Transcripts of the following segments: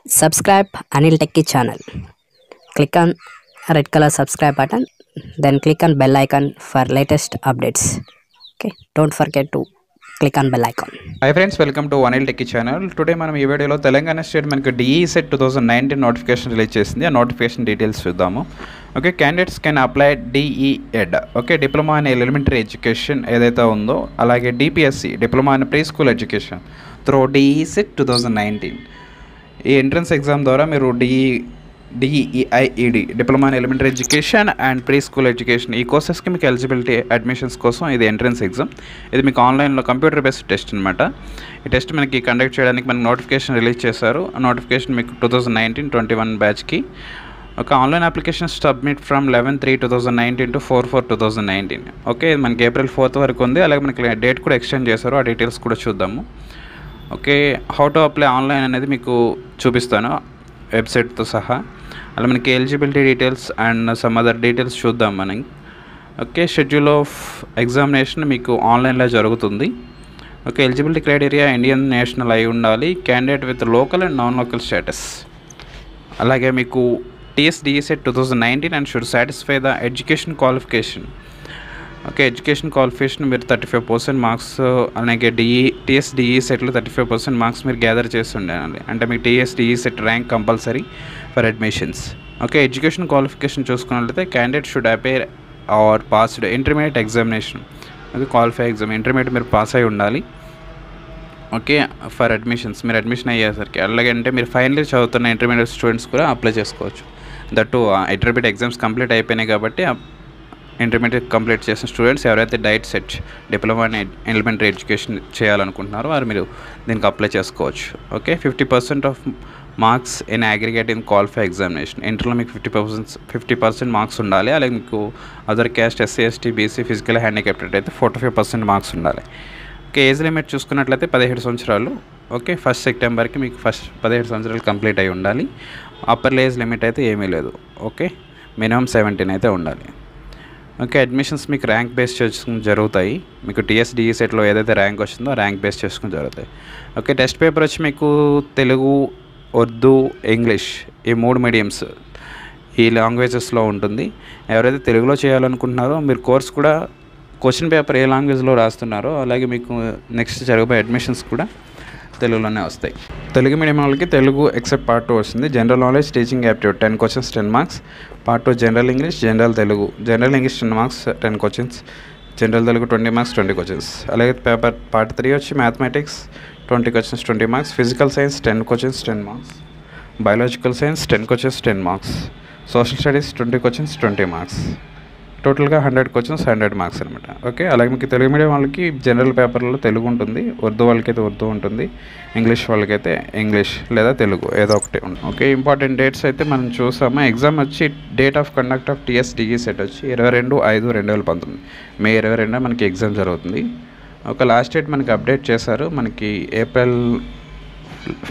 Subscribe Anil Techie channel. Click on red color subscribe button, then click on bell icon for latest updates. Okay, don't forget to click on bell icon. Hi friends, welcome to Anil Techie channel. Today మనం ఈ వీడియోలో Telangana state మనకి DE Set 2019 notification release చేసింది. ఆ notification details చూద్దాము. Okay, candidates can apply DE Ed. Okay, diploma in elementary education ఏదైతే ఉందో, అలాగే DPSC diploma in pre school education through DE Set 2019. ఈ ఎంట్రన్స్ ఎగ్జామ్ ద్వారా మీరు DEIED diploma in elementary education and pre school education ఈ కోర్సెస్కి మీకు eligibility admissions కోసం ఇది ఎంట్రన్స్ ఎగ్జామ్. ఇది మీకు ఆన్లైన్లో కంప్యూటర్ బేస్డ్ టెస్ట్ అనమాట. ఈ టెస్ట్ మనకి కండక్ట్ చేయడానికి మనకి నోటిఫికేషన్ రిలీజ్ చేశారు. ఆ నోటిఫికేషన్ మీకు 2019-21 బ్యాచ్కి. ఒక online application submit from 11/3/2019 to 4/4/2019. Okay, ఇది మనకి April 4th వరకు ఉంది. అలాగే మనకి డేట్ కూడా ఎక్స్టెండ్ చేశారు. ఆ డీటెయిల్స్ కూడా చూద్దాము. Okay, how to apply online అనేది మీకు చూపిస్తాను వెబ్సైట్తో సహా. అలా మనకి eligibility details and some other details చూద్దాం మనం. ఓకే, షెడ్యూల్ ఆఫ్ ఎగ్జామినేషన్ మీకు ఆన్లైన్లో జరుగుతుంది. Okay, eligibility criteria Indian national అయి ఉండాలి, candidate with local and non local status. అలాగే మీకు DE Set 2019 and should satisfy the education qualification. Okay, education qualification మీరు 35% మార్క్స్, అలాగే DE Setలో 35% మార్క్స్ మీరు గ్యాదర్ చేసి ఉండాలి. అంటే మీకు DE Set rank compulsory for admissions. Okay, education qualification చూసుకున్నట్లయితే candidate should appear or passed intermediate examination. Okay, qualify exam intermediate మీరు pass అయి ఉండాలి. ఓకే, ఫర్ అడ్మిషన్స్ మీరు అడ్మిషన్ అయ్యేసరికి, అలాగే అంటే మీరు ఫైనల్ ఇయర్ చదువుతున్న ఇంటర్మీడియట్ స్టూడెంట్స్ కూడా అప్లై చేసుకోవచ్చు. దట్టు ఇంటర్మీడియట్ ఎగ్జామ్స్ కంప్లీట్ అయిపోయినాయి కాబట్టి ఇంటర్మీడియట్ కంప్లీట్ చేసిన స్టూడెంట్స్ ఎవరైతే DE Set diploma in elementary education చేయాలనుకుంటున్నారో వారు మీరు దీనికి అప్లై చేసుకోవచ్చు. Okay, 50% of marks in aggregate in qualify examination. ఇంటర్లో మీకు 50% మార్క్స్ ఉండాలి. అలాగే మీకు other caste SC ST BC physical handicapped అయితే 45% మార్క్స్ ఉండాలి. ఓకే, ఏజ్ లిమిట్ చూసుకున్నట్లయితే 17 సంవత్సరాలు. ఓకే, 1 సెప్టెంబర్కి మీకు 17 సంవత్సరాలు కంప్లీట్ అయి ఉండాలి. అప్పర్ ఏజ్ లిమిట్ అయితే ఏమీ లేదు. ఓకే, మినిమం 17 అయితే ఉండాలి. ఓకే, అడ్మిషన్స్ మీకు ర్యాంక్ బేస్ చేసుకుని జరుగుతాయి. మీకు DE Setలో ఏదైతే ర్యాంక్ వచ్చిందో ర్యాంక్ బేస్ చేసుకుని జరుగుతాయి. ఓకే, టెస్ట్ పేపర్ వచ్చి మీకు తెలుగు, ఉర్దూ, ఇంగ్లీష్ ఈ 3 మీడియమ్స్ ఈ లాంగ్వేజెస్లో ఉంటుంది. ఎవరైతే తెలుగులో చేయాలనుకుంటున్నారో మీరు కోర్స్ కూడా క్వశ్చన్ పేపర్ ఏ లాంగ్వేజ్లో రాస్తున్నారో అలాగే మీకు నెక్స్ట్ జరగబోయే అడ్మిషన్స్ కూడా తెలుగులోనే వస్తాయి. తెలుగు మీడియం వాళ్ళకి తెలుగు ఎక్సెప్ట్ పార్ట్ 2 వస్తుంది. General knowledge, teaching aptitude 10 questions 10 marks. Part 2 general English, general Telugu. General English 10 marks 10 questions, general Telugu 20 marks 20 questions. అలాగే పేపర్ పార్ట్ 3 వచ్చి mathematics 20 questions 20 marks. Physical science 10 questions 10 marks. Biological science 10 questions 10 marks. Social studies 20 questions 20 marks. టోటల్గా 100 questions 100 marks అనమాట. Okay, అలాగే మీకు Telugu medium వాళ్ళకి general పేపర్లో తెలుగు ఉంటుంది, ఉర్దూ వాళ్ళకైతే ఉర్దూ ఉంటుంది, ఇంగ్లీష్ వాళ్ళకైతే ఇంగ్లీష్ లేదా తెలుగు ఏదో ఒకటి ఉంటుంది. ఓకే, ఇంపార్టెంట్ డేట్స్ అయితే మనం చూసాము. ఎగ్జామ్ వచ్చి date of conduct of DE Set వచ్చి 22/5/2019 మే 22 మనకి ఎగ్జామ్ జరుగుతుంది. ఒక లాస్ట్ డేట్ మనకి అప్డేట్ చేశారు, మనకి April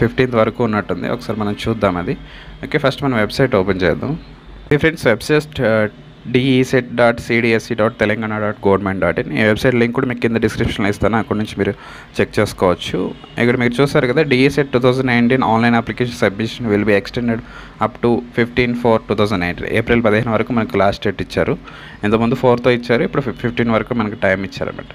15th వరకు ఉన్నట్టుంది. ఒకసారి మనం చూద్దాం అది. ఓకే, ఫస్ట్ మనం వెబ్సైట్ ఓపెన్ చేద్దాం. Friends, website DEset.cdsc.telangana.government.in. ఈ వెబ్సైట్ లింక్ కూడా మీకు కింద డిస్క్రిప్షన్లో ఇస్తాను, అక్కడ నుంచి మీరు చెక్ చేసుకోవచ్చు. ఇక్కడ మీరు చూస్తారు కదా, DE Set 2019 online application submission will be extended up to 15/4/2019. April 15 వరకు మనకు లాస్ట్ డేట్ ఇచ్చారు. ఇంతకుముందు 4th ఇచ్చారు, ఇప్పుడు 15 వరకు మనకు టైం ఇచ్చారన్నమాట.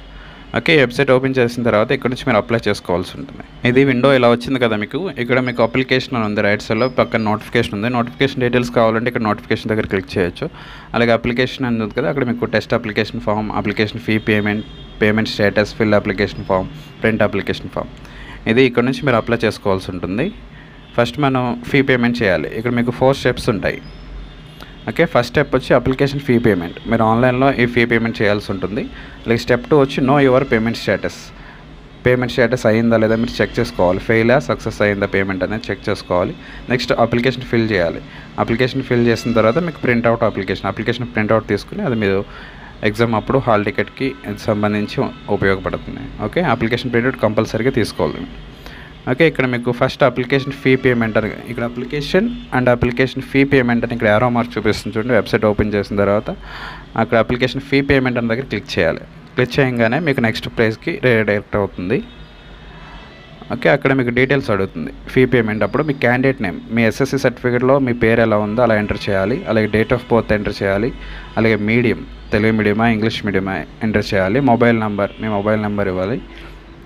ఓకే, వెబ్సైట్ ఓపెన్ చేసిన తర్వాత ఇక్కడ నుంచి మీరు అప్లై చేసుకోవాల్సి ఉంటుంది. ఇది విండో ఇలా వచ్చింది కదా మీకు. ఇక్కడ మీకు అప్లికేషన్ అని ఉంది, రైట్ సైడ్లో పక్కన నోటిఫికేషన్ ఉంది. నోటిఫికేషన్ డీటెయిల్స్ కావాలంటే ఇక్కడ నోటిఫికేషన్ దగ్గర క్లిక్ చేయొచ్చు. అలాగే అప్లికేషన్ అని ఉంది కదా, అక్కడ మీకు test application form, application fee payment status, fill application form, print application form, ఇది ఇక్కడ నుంచి మీరు అప్లై చేసుకోవాల్సి ఉంటుంది. ఫస్ట్ మనం ఫీ పేమెంట్ చేయాలి. ఇక్కడ మీకు 4 steps ఉంటాయి. ఓకే, ఫస్ట్ స్టెప్ వచ్చి అప్లికేషన్ ఫీ పేమెంట్. మీరు ఆన్లైన్లో ఈ ఫీ పేమెంట్ చేయాల్సి ఉంటుంది. అలాగే స్టెప్ 2 వచ్చి నో యువర్ పేమెంట్ స్టేటస్ అయిందా లేదా మీరు చెక్ చేసుకోవాలి. ఫెయిలా సక్సెస్ అయిందా పేమెంట్ అనేది చెక్ చేసుకోవాలి. నెక్స్ట్ అప్లికేషన్ ఫిల్ చేయాలి. అప్లికేషన్ ఫిల్ చేసిన తర్వాత మీకు ప్రింట్అవుట్ అప్లికేషన్ ప్రింట్అవుట్ తీసుకుని అది మీరు ఎగ్జామ్ అప్పుడు హాల్ టికెట్కి సంబంధించి ఉపయోగపడుతుంది. ఓకే, అప్లికేషన్ ప్రింట్అవుట్ కంపల్సరీగా తీసుకోవాలి. ఓకే, ఇక్కడ మీకు ఫస్ట్ అప్లికేషన్ ఫీ పేమెంట్ అని, ఇక్కడ అప్లికేషన్ ఫీ పేమెంట్ అని ఇక్కడ యారో మార్క్ చూపిస్తుంది చూడండి. వెబ్సైట్ ఓపెన్ చేసిన తర్వాత అక్కడ అప్లికేషన్ ఫీ పేమెంట్ అనే దగ్గర క్లిక్ చేయాలి. క్లిక్ చేయగానే మీకు నెక్స్ట్ ప్లేస్కి రీడైరెక్ట్ అవుతుంది. ఓకే, అక్కడ మీకు డీటెయిల్స్ అడుగుతుంది. ఫీ పేమెంట్ అప్పుడు మీ క్యాండిడేట్ నేమ్, మీ ఎస్ఎస్సి సర్టిఫికేట్లో మీ పేరు ఎలా ఉందో అలా ఎంటర్ చేయాలి. అలాగే డేట్ ఆఫ్ బర్త్ ఎంటర్ చేయాలి. అలాగే మీడియం, తెలుగు మీడియమా ఇంగ్లీష్ మీడియమా ఎంటర్ చేయాలి. మొబైల్ నెంబర్, మీ మొబైల్ నెంబర్ ఇవ్వాలి.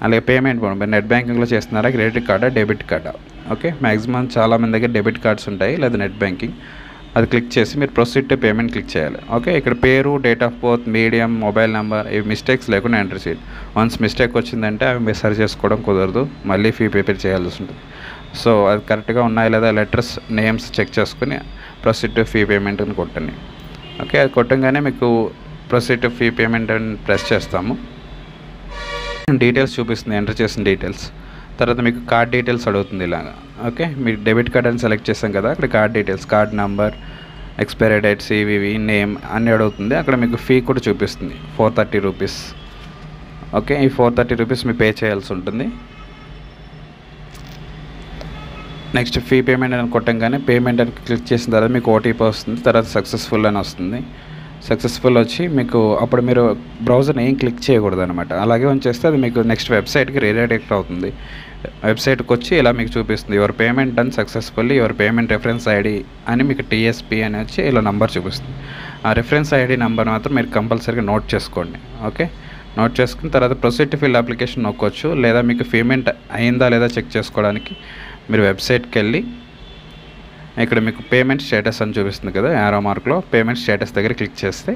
అలాగే పేమెంట్ మోడ్, మీరు నెట్ బ్యాంకింగ్లో చేస్తున్నారా, క్రెడిట్ కార్డా, డెబిట్ కార్డా. ఓకే, మ్యాక్సిమం చాలామంది దగ్గర డెబిట్ కార్డ్స్ ఉంటాయి లేదా నెట్ బ్యాంకింగ్. అది క్లిక్ చేసి మీరు ప్రొసీడ్ టు పేమెంట్ క్లిక్ చేయాలి. ఓకే, ఇక్కడ పేరు, date of birth, medium, mobile number ఇవి మిస్టేక్స్ లేకుండా ఎంటర్ చేయాలి. వన్స్ మిస్టేక్ వచ్చిందంటే అవి మీరు సరి చేసుకోవడం కుదరదు, మళ్ళీ ఫీ పేపర్ చేయాల్సి ఉంటుంది. సో అది కరెక్ట్గా ఉన్నాయా లేదా లెటర్స్, నేమ్స్ చెక్ చేసుకుని ప్రొసీడ్ టు ఫీ పేమెంట్ అని కొట్టండి. ఓకే, అది కొట్టంగానే మీకు ప్రొసీడ్ టు ఫీ పేమెంట్ అని ప్రెస్ చేస్తాము. డీటెయిల్స్ చూపిస్తుంది, ఎంటర్ చేసిన డీటెయిల్స్. తర్వాత మీకు కార్డ్ డీటెయిల్స్ అడుగుతుంది ఇలాగా. ఓకే, మీరు డెబిట్ కార్డ్ అని సెలెక్ట్ చేస్తాం కదా, అక్కడ card details, card number, expiry date, CVV, name అన్నీ అడుగుతుంది. అక్కడ మీకు ఫీ కూడా చూపిస్తుంది, 430 రూపీస్. ఓకే, ఈ 430 రూపీస్ మీరు పే చేయాల్సి ఉంటుంది. నెక్స్ట్ ఫీ పేమెంట్ అని కొట్టంగానే పేమెంట్ అని క్లిక్ చేసిన తర్వాత మీకు ఓటీపీ వస్తుంది. తర్వాత సక్సెస్ఫుల్ అని వస్తుంది. సక్సెస్ఫుల్ వచ్చి మీకు అప్పుడు మీరు బ్రౌజర్ని ఏం క్లిక్ చేయకూడదు అనమాట. అలాగే ఉంచేస్తే అది మీకు నెక్స్ట్ వెబ్సైట్కి రీడైరెక్ట్ అవుతుంది. వెబ్సైట్కి వచ్చి ఇలా మీకు చూపిస్తుంది, your payment done successfully, your payment reference ID అని మీకు టీఎస్పీ అని వచ్చి ఇలా నెంబర్ చూపిస్తుంది. ఆ రెఫరెన్స్ ఐడి నెంబర్ మాత్రం మీరు కంపల్సరీగా నోట్ చేసుకోండి. ఓకే, నోట్ చేసుకున్న తర్వాత ప్రొసీడ్ టు ఫిల్ అప్లికేషన్ నొక్కొచ్చు. లేదా మీకు పేమెంట్ అయిందా లేదా చెక్ చేసుకోవడానికి మీరు వెబ్సైట్కి వెళ్ళి ఇక్కడ మీకు పేమెంట్ స్టేటస్ అని చూపిస్తుంది కదా, యారో మార్క్లో పేమెంట్ స్టేటస్ దగ్గర క్లిక్ చేస్తే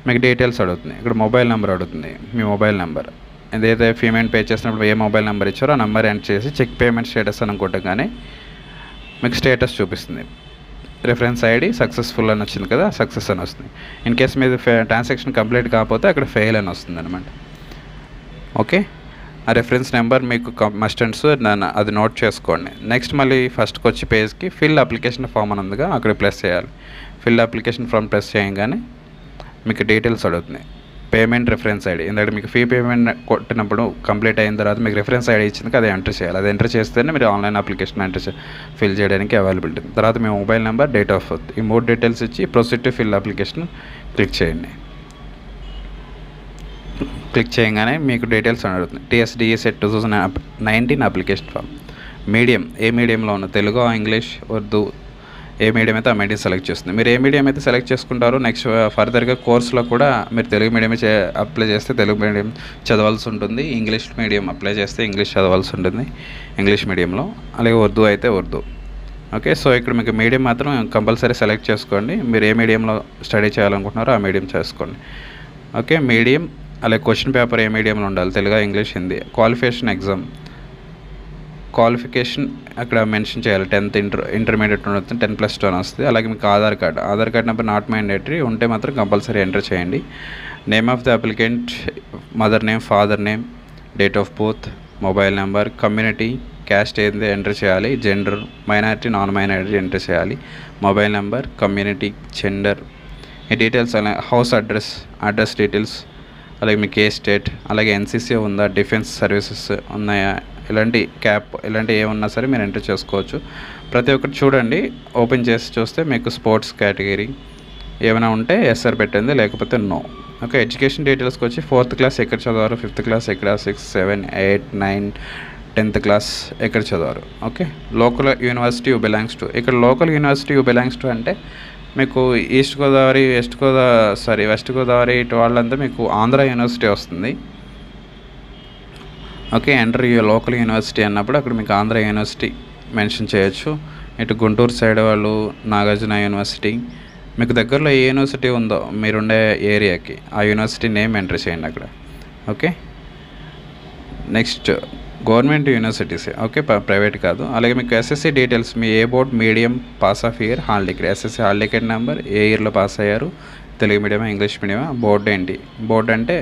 మీకు డీటెయిల్స్ అడుగుతుంది. ఇక్కడ మొబైల్ నెంబర్ అడుగుతుంది, మీ మొబైల్ నెంబర్ ఏదైతే పేమెంట్ పే చేసినప్పుడు ఏ మొబైల్ నెంబర్ ఇచ్చారో ఆ నెంబర్ ఎంటర్ చేసి చెక్ పేమెంట్ స్టేటస్ అని కొట్టగానే మీకు స్టేటస్ చూపిస్తుంది. రిఫరెన్స్ ఐడి సక్సెస్ఫుల్ అని వచ్చింది కదా, సక్సెస్ అని వస్తుంది. ఇన్ కేస్ మీద ట్రాన్సాక్షన్ కంప్లీట్ కాకపోతే అక్కడ ఫెయిల్ అని వస్తుంది అనమాట. ఓకే, ఆ రెఫరెన్స్ నెంబర్ మీకు మస్టెంట్స్ అది నోట్ చేసుకోండి. నెక్స్ట్ మళ్ళీ ఫస్ట్కి వచ్చి పేజ్కి ఫిల్ అప్లికేషన్ ఫామ్ అని ఉందిగా, అక్కడ ప్రెస్ చేయాలి. ఫిల్ అప్లికేషన్ ఫామ్ ప్రెస్ చేయగానే మీకు డీటెయిల్స్ అడుగుతుంది. పేమెంట్ రెఫరెన్స్ ఐడి, ఎందుకంటే మీకు ఫీ పేమెంట్ కొట్టినప్పుడు కంప్లీట్ అయిన తర్వాత మీకు రెఫరెన్స్ ఐడి ఇచ్చింది అది ఎంటర్ చేయాలి. అది ఎంటర్ చేస్తేనే మీరు ఆన్లైన్ అప్లికేషన్ ఫిల్ చేయడానికి అవైలబిలిటీ. తర్వాత మీ mobile number, date of birth, ఈ 3 డీటెయిల్స్ ఇచ్చి proceed to fill application click చేయండి. క్లిక్ చేయగానే మీకు డీటెయిల్స్ అడుగుతుంది. TSDE set 2019 application form. Medium, ఏ మీడియంలో ఉన్న, తెలుగు, ఇంగ్లీష్, ఉర్దూ, ఏ మీడియం అయితే ఆ మీడియం సెలెక్ట్ చేస్తుంది. మీరు ఏ మీడియం అయితే సెలెక్ట్ చేసుకుంటారో నెక్స్ట్ ఫర్దర్గా కోర్సులో కూడా మీరు తెలుగు మీడియమే అప్లై చేస్తే తెలుగు మీడియం చదవాల్సి ఉంటుంది. ఇంగ్లీష్ మీడియం అప్లై చేస్తే ఇంగ్లీష్ చదవాల్సి ఉంటుంది ఇంగ్లీష్ మీడియంలో. అలాగే ఉర్దూ అయితే ఉర్దూ. ఓకే, సో ఇక్కడ మీకు మీడియం మాత్రం కంపల్సరీ సెలెక్ట్ చేసుకోండి. మీరు ఏ మీడియంలో స్టడీ చేయాలనుకుంటున్నారో ఆ మీడియం చేసుకోండి. Okay, medium. అలాగే క్వశ్చన్ పేపర్ ఏ మీడియంలో ఉండాలి, Telugu, English, Hindi. Qualification exam, qualification అక్కడ మెన్షన్ చేయాలి. 10th ఇంటర్మీడియట్ ఉంటుంది, 10+2 అని వస్తుంది. అలాగే మీకు Aadhaar card number not mandatory, ఉంటే మాత్రం కంపల్సరీ ఎంటర్ చేయండి. Name of the applicant, mother name, father name, date of birth, mobile number, community, caste ఏంది ఎంటర్ చేయాలి, gender, minority, non minority enter చేయాలి, మొబైల్ నెంబర్, కమ్యూనిటీ, జెండర్, ఈ details. అలాగే house address details, అలాగే మీకు ఏ state, అలాగే NCC ఉందా, defence services ఉన్నాయా, ఇలాంటి క్యాప్ ఇలాంటివి ఏమన్నా సరే మీరు ఎంటర్ చేసుకోవచ్చు. ప్రతి ఒక్కటి చూడండి, ఓపెన్ చేసి చూస్తే మీకు స్పోర్ట్స్ కేటగిరీ ఏమైనా ఉంటే ఎస్ఆర్ పెట్టండి, లేకపోతే నో. ఓకే, ఎడ్యుకేషన్ డీటెయిల్స్కి వచ్చి 4th క్లాస్ ఎక్కడ చదవారు, 5th క్లాస్ ఎక్కడ, 6, 7, 8, 9, 10th క్లాస్ ఎక్కడ చదవారు. Okay, local university you belongs to. ఇక్కడ local university you belongs to అంటే మీకు వెస్ట్ గోదావరి ఇటు వాళ్ళంతా మీకు ఆంధ్ర యూనివర్సిటీ వస్తుంది. ఓకే, ఎంటర్ లోకల్ యూనివర్సిటీ అన్నప్పుడు అక్కడ మీకు ఆంధ్ర యూనివర్సిటీ మెన్షన్ చేయొచ్చు. ఇటు గుంటూరు సైడ్ వాళ్ళు నాగార్జున యూనివర్సిటీ, మీకు దగ్గరలో ఏ యూనివర్సిటీ ఉందో మీరుండే ఏరియాకి ఆ యూనివర్సిటీ నేమ్ ఎంటర్ చేయండి అక్కడ. Okay, next government universities. Okay, private కాదు. అలాగే మీకు ఎస్ఎస్సి డీటెయిల్స్, మీ ఏ board, medium, pass of year, hall ticket, SSC hall ticket number, ఏ ఇయర్లో పాస్ అయ్యారు, తెలుగు మీడియమా, ఇంగ్లీష్ మీడియమా, బోర్డు ఏంటి, బోర్డు అంటే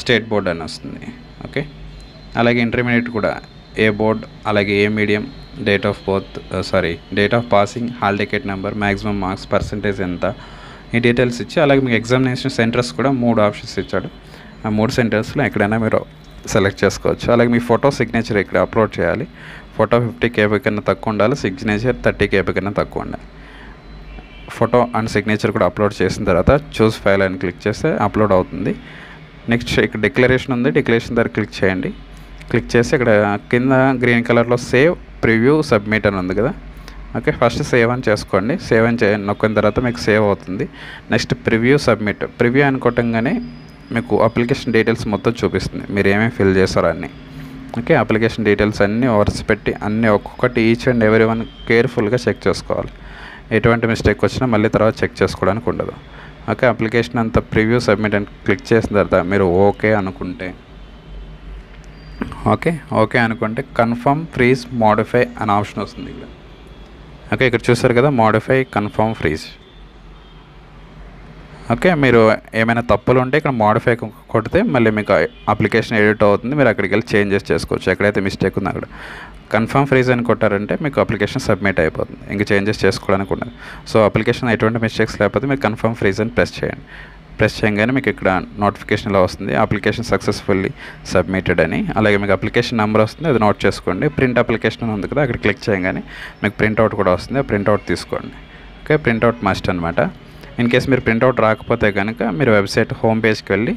స్టేట్ బోర్డు అని వస్తుంది. ఓకే, అలాగే ఇంటర్మీడియట్ కూడా ఏ బోర్డ్, అలాగే ఏ medium, date of passing, hall ticket number, maximum marks, percentage ఎంత, ఈ డీటెయిల్స్ ఇచ్చి అలాగే మీకు ఎగ్జామినేషన్ సెంటర్స్ కూడా 3 ఆప్షన్స్ ఇచ్చాడు. ఆ 3 సెంటర్స్లో ఎక్కడైనా మీరు సెలెక్ట్ చేసుకోవచ్చు. అలాగే మీ ఫోటో సిగ్నేచర్ ఇక్కడ అప్లోడ్ చేయాలి. ఫోటో 50 KB కన్నా తక్కువ ఉండాలి, సిగ్నేచర్ 30 KB కన్నా తక్కువ ఉండాలి. ఫోటో అండ్ సిగ్నేచర్ కూడా అప్లోడ్ చేసిన తర్వాత చూస్ ఫైల్ అని క్లిక్ చేస్తే అప్లోడ్ అవుతుంది. నెక్స్ట్ ఇక్కడ డిక్లరేషన్ ఉంది, డిక్లరేషన్ దగ్గర క్లిక్ చేయండి. క్లిక్ చేసి ఇక్కడ కింద గ్రీన్ కలర్లో సేవ్ ప్రివ్యూ సబ్మిట్ అని ఉంది కదా. ఓకే, ఫస్ట్ సేవ్ అని చేసుకోండి. సేవ్ అని నొక్కిన తర్వాత మీకు సేవ్ అవుతుంది. Next preview submit. ప్రివ్యూ అనుకోవటంగానే మీకు అప్లికేషన్ డీటెయిల్స్ మొత్తం చూపిస్తుంది, మీరు ఏమేమి ఫిల్ చేస్తారో అన్నీ. ఓకే, అప్లికేషన్ డీటెయిల్స్ అన్నీ ఓవర్స్ పెట్టి అన్నీ ఒక్కొక్కటి ఈచ్ అండ్ ఎవరీ వన్ కేర్ఫుల్గా చెక్ చేసుకోవాలి. ఎటువంటి మిస్టేక్ వచ్చినా మళ్ళీ తర్వాత చెక్ చేసుకోవడానికి ఉండదు. ఓకే, అప్లికేషన్ అంతా ప్రివ్యూ సబ్మిట్ అని క్లిక్ చేసిన తర్వాత మీరు ఓకే అనుకుంటే కన్ఫర్మ్ ఫ్రీజ్ మోడిఫై అనే ఆప్షన్ వస్తుంది ఇక్కడ. ఓకే, ఇక్కడ చూస్తారు కదా మోడిఫై కన్ఫర్మ్ ఫ్రీజ్. ఓకే, మీరు ఏమైనా తప్పులు ఉంటే ఇక్కడ మోడిఫై కొడితే మళ్ళీ మీకు అప్లికేషన్ ఎడిట్ అవుతుంది. మీరు అక్కడికి వెళ్ళి చేంజెస్ చేసుకోవచ్చు. ఎక్కడైతే మిస్టేక్ ఉందో అక్కడ కన్ఫర్మ్ ఫ్రీజ్ అని కొట్టారంటే మీకు అప్లికేషన్ సబ్మిట్ అయిపోతుంది, ఇంకా చేంజెస్ చేసుకోవడానికి ఉండదు. సో అప్లికేషన్ ఎటువంటి మిస్టేక్స్ లేకపోతే మీరు కన్ఫర్మ్ ఫ్రీజ్ అని ప్రెస్ చేయండి. ప్రెస్ చేయగానే మీకు ఇక్కడ నోటిఫికేషన్ ఇలా వస్తుంది, అప్లికేషన్ సక్సెస్ఫుల్లీ సబ్మిటెడ్ అని. అలాగే మీకు అప్లికేషన్ నెంబర్ వస్తుంది, అది నోట్ చేసుకోండి. ప్రింట్ అప్లికేషన్ అని ఉంది కదా, అక్కడ క్లిక్ చేయగానే మీకు ప్రింట్అవుట్ కూడా వస్తుంది, ఆ ప్రింట్అవుట్ తీసుకోండి. ఓకే, ప్రింట్అవుట్ మస్ట్ అనమాట. ఇన్ కేస్ మీరు ప్రింట్అవుట్ రాకపోతే కనుక మీరు వెబ్సైట్ హోమ్ పేజ్కి వెళ్ళి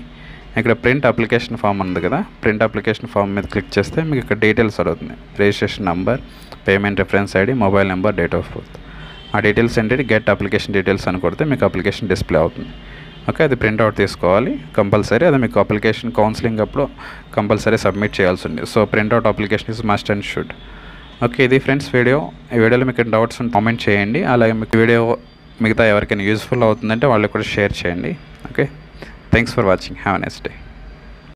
ఇక్కడ ప్రింట్ అప్లికేషన్ ఫామ్ ఉంది కదా, ప్రింట్ అప్లికేషన్ ఫామ్ మీద క్లిక్ చేస్తే మీకు ఇక్కడ డీటెయిల్స్ అడుగుతుంది. Registration number, payment reference ID, mobile number, date of birth. ఆ డీటెయిల్స్ ఏంటి గెట్ అప్లికేషన్ డీటెయిల్స్ అని కొడితే మీకు అప్లికేషన్ డిస్ప్లే అవుతుంది. ఓకే, అది ప్రింట్అవుట్ తీసుకోవాలి కంపల్సరీ. అది మీకు అప్లికేషన్ కౌన్సిలింగ్ అప్పుడు కంపల్సరీ సబ్మిట్ చేయాల్సి ఉంది. So printout application is must and should. Okay, ఇది ఫ్రెండ్స్ వీడియో. ఈ వీడియోలో మీకు డౌట్స్ ఉంటే కామెంట్ చేయండి. అలాగే మీకు వీడియో మిగతా ఎవరికైనా యూస్ఫుల్ అవుతుందంటే వాళ్ళకి కూడా షేర్ చేయండి. Okay, thanks for watching. Have a nice day.